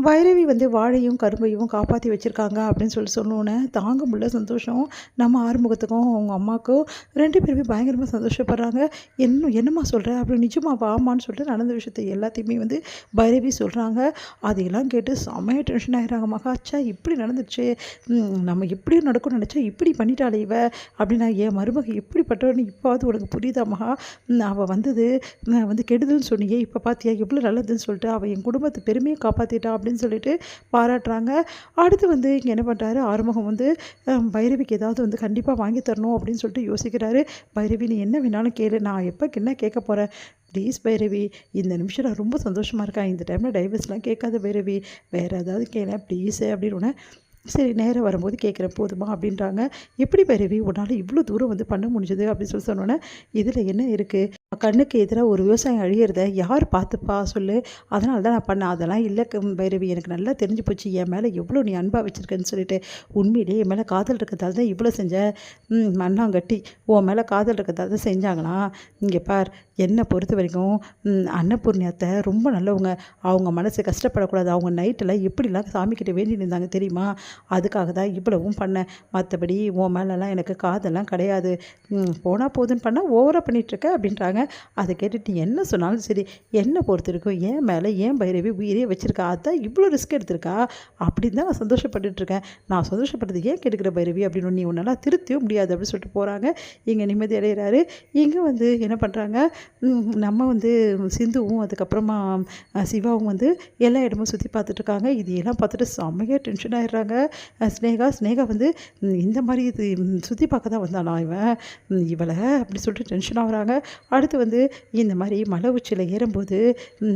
பைரவி வந்து வாழையும் கரும்பையும் காப்பாற்றி வச்சுருக்காங்க அப்படின்னு சொன்னோன்னே தாங்க முடியல சந்தோஷம். நம்ம ஆறுமுகத்துக்கும் அவங்க அம்மாவுக்கும் 2 பேருமே பயங்கரமாக சந்தோஷப்படுறாங்க. என்னம்மா சொல்கிற அப்படின்னு நிஜமாவா ஆமான்னு சொல்லிட்டு நடந்த விஷயத்தை எல்லாத்தையுமே வந்து பைரவி சொல்கிறாங்க. அதையெல்லாம் கேட்டு செம்மையாக டென்ஷன் ஆகிடுறாங்க. மகாச்சா இப்படி நடந்துச்சு, நம்ம எப்படியும் நடக்கும்னு நினச்சா இப்படி பண்ணிட்டாளே இவ அப்படின்னா என் மருமக எப்படிப்பட்டவன்னு இப்போது உனக்கு புரியுதா மகா? அவள் வந்தது வந்து கெடுதல்னு சொன்னியே, இப்போ பார்த்தியா எவ்வளோ நல்லதுன்னு சொல்லிட்டு அவள் என் குடும்பத்தை பெருமையை காப்பாற்றிட்டா அப்படின்னு சொல்லிட்டு பாராட்டுறாங்க. அடுத்து வந்து இங்கே என்ன பண்ணுறாரு ஆறுமுகம் வந்து பைரவிக்கு ஏதாவது வந்து கண்டிப்பாக வாங்கி தரணும் அப்படின்னு சொல்லிட்டு யோசிக்கிறாரு. பைரவி நீ என்ன வேணாலும் கேளு, நான் எப்போ என்ன கேட்க போகிறேன், ப்ளீஸ் பைரவி இந்த நிமிஷம் நான் ரொம்ப சந்தோஷமாக இருக்கேன், இந்த டைமில் டைவர்ஸ்லாம் கேட்காத பைரவி, வேறு ஏதாவது கேளேன் ப்ளீஸு அப்படின்னு. சரி நேரம் வரும்போது கேட்குறேன் போதுமா அப்படின்றாங்க. எப்படி பைரவி உன்னால் இவ்வளோ தூரம் வந்து பண்ண முடிஞ்சது அப்படின்னு சொல்லி சொன்னோன்னே இதில் என்ன இருக்குது, கண்ணுக்கு எதிராக ஒரு விவசாயம் அழியிறத யார் பார்த்துப்பா சொல்லு, அதனால தான் நான் பண்ணேன். அதெல்லாம் இல்லை பைரவி, எனக்கு நல்லா தெரிஞ்சு போச்சு என் மேலே எவ்வளோ நீ அன்பாக வச்சுருக்கேன்னு சொல்லிட்டு. உண்மையிலேயே என் மேலே காதல் இருக்கிறதால தான் இவ்வளோ செஞ்சேன், மண்ணாங்கட்டி உன் மேலே காதல் இருக்கிறதால தான் செஞ்சாங்களா? இங்கே பார், என்னை பொறுத்த வரைக்கும் அன்னபூர்ணியத்தை ரொம்ப நல்லவங்க, அவங்க மனசு கஷ்டப்படக்கூடாது, அவங்க நைட்டில் எப்படிலாம் சாமிக்கிட்ட வேண்டி இருந்தாங்க தெரியுமா, அதுக்காக தான் இவ்வளவும் பண்ணேன், மற்றபடி உன் மேலெலாம் எனக்கு காதெல்லாம் கிடையாது, போனால் போதுன்னு பண்ணால் ஓவராக பண்ணிகிட்ருக்க அப்படின்றாங்க. அதை கேட்டுட்டு என்ன சொன்னாலும் சரி, என்னை பொறுத்த வரைக்கும் என் மேலே ஏன் பைரவி உயிரே வச்சுருக்கா, அதான் இவ்வளோ ரிஸ்க் எடுத்திருக்கா அப்படின்னு தான் நான் சந்தோஷப்பட்டுருக்கேன், நான் சந்தோஷப்படுறது ஏன் கெடுக்கிற பைரவி அப்படின்னு நீ உன்னால் திருத்தவே முடியாது அப்படின்னு சொல்லிட்டு போகிறாங்க. இங்கே நிம்மதி அடைகிறாரு. இங்கே வந்து என்ன பண்ணுறாங்க, நம்ம வந்து சிந்துவும் அதுக்கப்புறமா சிவாவும் வந்து எல்லா இடமும் சுற்றி பார்த்துட்ருக்காங்க. இதையெல்லாம் பார்த்துட்டு செம்மையாக டென்ஷன் ஆகிடுறாங்க. ஸ்னேகா வந்து இந்த மாதிரி இது சுற்றி பார்க்க தான் வந்தானா இவளை அப்படி சொல்லிட்டு டென்ஷன் ஆகுறாங்க. அடுத்து வந்து இந்த மாதிரி மலை உச்சியில் ஏறும்போது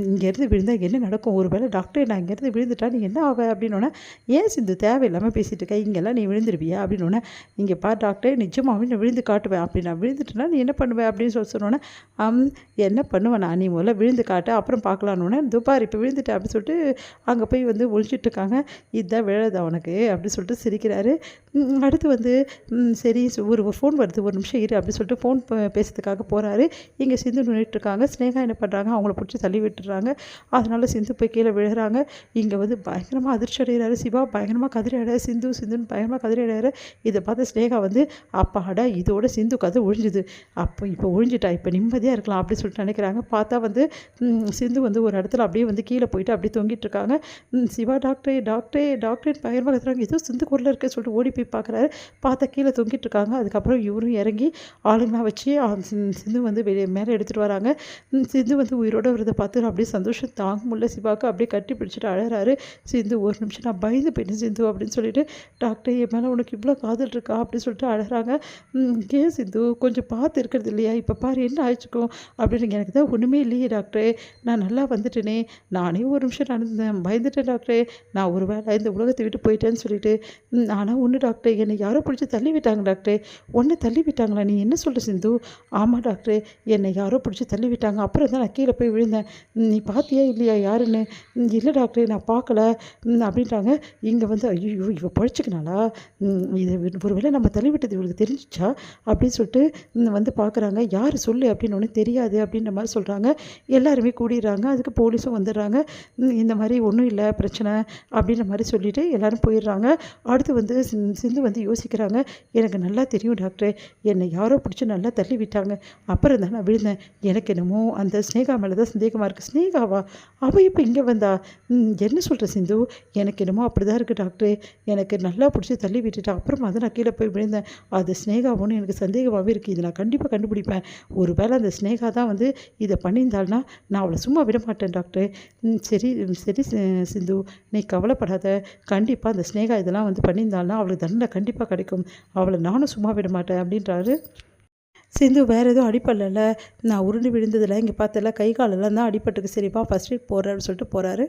இங்கேருந்து விழுந்தால் என்ன நடக்கும், ஒரு வேளை டாக்டர் நான் இங்கேருந்து விழுந்துட்டா நீ என்ன ஆவ அப்படின்னோடனே, ஏன் சிந்து தேவையில்லாமல் பேசிகிட்டு இருக்க, இங்கெல்லாம் நீ விழுந்துருவியா அப்படின்னோடனே, இங்கே பார் டாக்டர் நிஜமாகவே நான் விழுந்து காட்டுவேன், அப்படி நான் விழுந்துட்டேன்னா நீ என்ன பண்ணுவேன் அப்படின்னு சொன்னோன்னே, என்ன பண்ணுவேன் நான், நீ முதல்ல விழுந்து காட்டு அப்புறம் பார்க்கலான்னொன்னே, துபார் இப்போ விழுந்துட்டேன் அப்படின்னு சொல்லிட்டு அங்கே போய் வந்து ஒழிச்சிட்ருக்காங்க. இதுதான் விழாது அவனுக்கு அப்படின்னு சொல்லிட்டு சிரிக்கிறாரு. அடுத்து வந்து சரி ஒரு ஃபோன் வருது ஒரு நிமிஷம் இரு அப்படின்னு சொல்லிட்டு ஃபோன் பேசுறதுக்காக போகிறாரு. இங்கே சிந்து நின்றுட்டுருக்காங்க. ஸ்னேகா என்ன பண்ணுறாங்க, அவங்கள பிடிச்சி தள்ளி விட்டுறாங்க. அதனால் சிந்து போய் கீழே விழுகிறாங்க. இங்கே வந்து பயங்கரமாக அதிர்ச்சி அடைகிறாரு சிவா, பயங்கரமாக கதிரி அடையாரு, சிந்துன்னு பயங்கரமாக கதிரி அடையாரு. இதை பார்த்து ஸ்னேகா வந்து அப்பாடா இதோட சிந்து கதை ஒழிஞ்சுது, இப்போ ஒழிஞ்சிட்டா, இப்போ நிம்மதியாக இருக்கலாம் அப்படின்னு சொல்லிட்டு நினைக்கிறாங்க. பார்த்தா வந்து சிந்து வந்து ஒரு இடத்துல அப்படியே வந்து கீழே போயிட்டு அப்படியே தொங்கிட்டு இருக்காங்க. சிவா டாக்டர் பயங்கரமாக கத்துறாங்க. ஏதோ சிந்து குரலில் இருக்குன்னு சொல்லிட்டு ஓடி போய் பார்க்குறாரு. பார்த்தா கீழே தொங்கிட்டு இருக்காங்க. அதுக்கப்புறம் இவரும் இறங்கி ஆளுங்களாம் வச்சு சிந்து வந்து மேலே எடுத்துகிட்டு வராங்க. சிந்து வந்து உயிரோடு வரதை பார்த்து அப்படியே சந்தோஷம் தாங்க முடியல சிவாவுக்கு, அப்படியே கட்டி பிடிச்சிட்டு அழறாரு. சிந்து ஒரு நிமிஷம் நான் பயந்து போயிட்டேன் சிந்து அப்படின்னு சொல்லிட்டு, டாக்டர் என் மேலே உனக்கு இவ்வளோ காதல் இருக்கா அப்படின்னு சொல்லிட்டு அழகிறாங்க. ஏன் சிந்து கொஞ்சம் பார்த்து இருக்கிறது இல்லையா, இப்போ பாரு என்ன ஆயிடுச்சுக்கும் அப்படின்னு. எனக்கு தான் ஒன்றுமே இல்லையே டாக்டர், நான் நல்லா வந்துட்டேனே, நானே ஒரு நிமிஷம் நடந்தேன் பயந்துட்டேன் டாக்டர், நான் ஒரு வேளை இந்த உலகத்தை விட்டு போயிட்டேன்னு சொல்லிட்டு. ஆனால் ஒன்று டாக்டர், என்னை யாரோ பிடிச்சி தள்ளி விட்டாங்க டாக்டர். ஒன்று தள்ளி விட்டாங்களா, நீ என்ன சொல்கிற சிந்து? ஆமாம் டாக்டர், என்னை யாரோ பிடிச்சி தள்ளி விட்டாங்க, அப்புறம் தான் நான் கீழே போய் விழுந்தேன், நீ பார்த்தியா இல்லையா யாருன்னு? இல்லை டாக்டர் நான் பார்க்கல அப்படின்ட்டாங்க. இங்கே வந்து ஐயோ இவ பழிச்சிக்கினாலா, இது ஒருவேளை நம்ம தள்ளி விட்டது இவளுக்கு தெரிஞ்சிச்சா அப்படின்னு சொல்லிட்டு வந்து பார்க்குறாங்க. யார் சொல்லு அப்படின்னு ஒன்று தெரியாது அப்படின்ற மாதிரி சொல்கிறாங்க. எல்லாருமே கூடிடுறாங்க. அதுக்கு போலீஸும் வந்துடுறாங்க. இந்த மாதிரி ஒன்றும் இல்லை பிரச்சனை அப்படின்ற மாதிரி சொல்லிவிட்டு எல்லோரும் போயிடுறாங்க. அடுத்து வந்து சிந்து வந்து யோசிக்கிறாங்க. எனக்கு நல்லா தெரியும் டாக்டர், என்னை யாரோ பிடிச்சி நல்லா தள்ளி விட்டாங்க, அப்புறம் தான் நான் விழுந்தேன். எனக்கு என்னமோ அந்த ஸ்னேகா மேலே தான் சந்தேகமாக இருக்குது. ஸ்னேகாவா, அவள் இப்போ இங்கே வந்தா, என்ன சொல்கிற சிந்து? எனக்கு என்னமோ அப்படி தான் இருக்குது டாக்டர், எனக்கு நல்லா பிடிச்சி தள்ளி விட்டுட்டா, அப்புறமா தான் நான் கீழே போய் விழுந்தேன். அது ஸ்னேகாவோன்னு எனக்கு சந்தேகமாகவே இருக்குது. இது நான் கண்டிப்பாக கண்டுபிடிப்பேன். ஒரு வேளை அந்த ஸ்னேகா தான் வந்து இதை பண்ணியிருந்தாள்னா நான் அவளை சும்மா விட மாட்டேன் டாக்டர். சரி சரி சிந்து நீ கவலைப்படாத, கண்டிப்பாக அந்த ஸ்னேகா இதெல்லாம் வந்து பண்ணியிருந்தாள்னா அவளுக்கு தண்டனை கண்டிப்பாக கிடைக்கும், அவளை நானும் சும்மா விட மாட்டேன் அப்படின்றாரு. சிந்து வேறு எதுவும் அடிப்படல, நான் உருண்டு விழுந்ததில்லை, இங்கே பார்த்தல கை காலெல்லாம் தான் அடிபட்டுக்கு, சரிப்பா ஃபஸ்ட் எய்ட் போடுறேன்னு சொல்லிட்டு போகிறாரு.